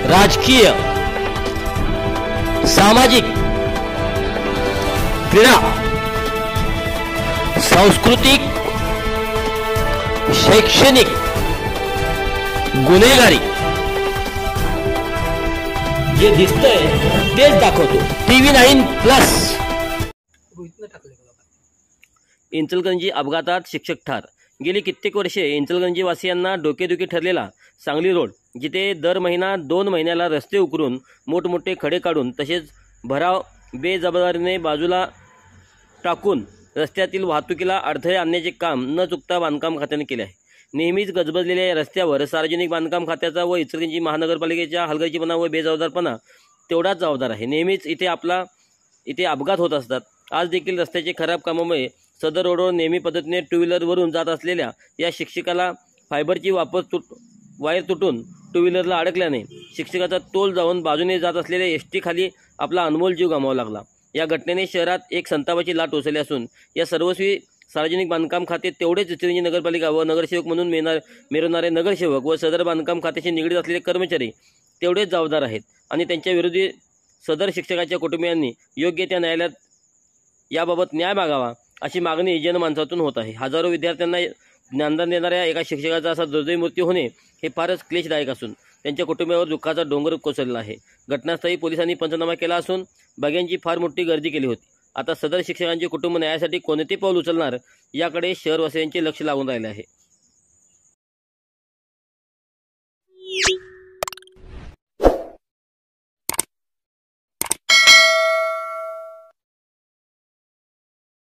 राजकीय, सामाजिक, क्रीडा, सांस्कृतिक, शैक्षणिक, गुन्हेगारी जे दिसतंय तेच दाखवतो TV9+। इंचलकरंजी अपघातात शिक्षक ठार। गेली कित्येक वर्षे इंचलकरंजी वासियांना डोकेदुखी ठरलेला सांगली रोड, जिथे दर महिना 2 महिन्याला रस्ते उकरून मोठमोठे खडे काढून तसेच भराव बेजबाबदारीने बाजूला टाकून रस्त्यातील वाहतुकीला अडथळे आणण्याचे काम न चुकता बांधकाम खात्याने केले आहे। नेहमीच गजबजलेल्या या रस्त्यावर सार्वजनिक बांधकाम खात्याचा व इंचलकरंजी महानगरपालिकेचा हलगर्जीपणा व बेजबाबदारपणा तेवढाच जबाबदार आहे। नेहमीच इथे अपघात होत असतात। आज देखील रस्त्याचे खराब कामामुळे सदर रोडवर नेहमी पद्धतीने 2 व्हीलरवरून जात असलेल्या या शिक्षकाला फायबरची वायर तुटून 2 व्हीलरला अडकल्याने शिक्षकाचा तोल जाऊन बाजूने जात असलेल्या एसटी खाली आपला अनमोल जीव गमावावा लागला। या घटनेने शहरात एक संतापाची लाट उसळली असून या सर्वस्वी सार्वजनिक बांधकाम खाते तेवढेच इंचलकरंजी नगरपालिका व नगरसेवक म्हणून मिरवणारे नगरसेवक व सदर बांधकाम खात्याशी निगडीत असलेले कर्मचारी तेवढेच जबाबदार आहेत आणि त्यांच्या विरोधी सदर शिक्षकाच्या कुटुंबियांनी योग्य त्या न्यायालयात याबाबत न्याय मागावा अशी मागणी जनमानसातून होत आहे। हजारो विद्यार्थ्यांना ज्ञानदान देणाऱ्या एका शिक्षकाचा असा दुर्दैवी मृत्यू होणे हे फारच क्लेशदायक असून त्यांच्या कुटुंबावर दुःखाचा डोंगर कोसळला आहे। घटनास्थळी पोलिसांनी पंचनामा केला असून बघ्यांची फार मोठी गर्दी केली होती। आता सदर शिक्षकांचे कुटुंब न्यायासाठी कोणते पाऊल उचलणार याकडे शहरवासियांचे लक्ष लागून राहिले आहे।